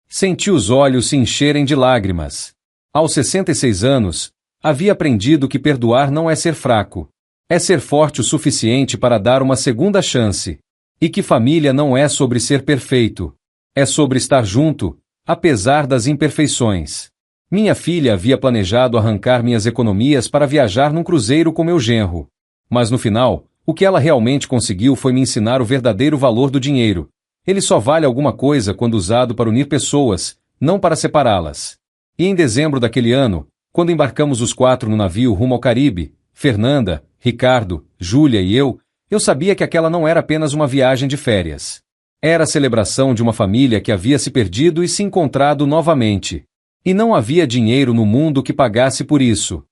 [SPEAKER 1] Senti os olhos se encherem de lágrimas. Aos 66 anos, havia aprendido que perdoar não é ser fraco. É ser forte o suficiente para dar uma segunda chance. E que família não é sobre ser perfeito. É sobre estar junto, apesar das imperfeições. Minha filha havia planejado arrancar minhas economias para viajar num cruzeiro com meu genro. Mas no final, o que ela realmente conseguiu foi me ensinar o verdadeiro valor do dinheiro. Ele só vale alguma coisa quando usado para unir pessoas, não para separá-las. E em dezembro daquele ano, quando embarcamos os 4 no navio rumo ao Caribe, Fernanda, Ricardo, Júlia e eu sabia que aquela não era apenas uma viagem de férias. Era a celebração de uma família que havia se perdido e se encontrado novamente. E não havia dinheiro no mundo que pagasse por isso.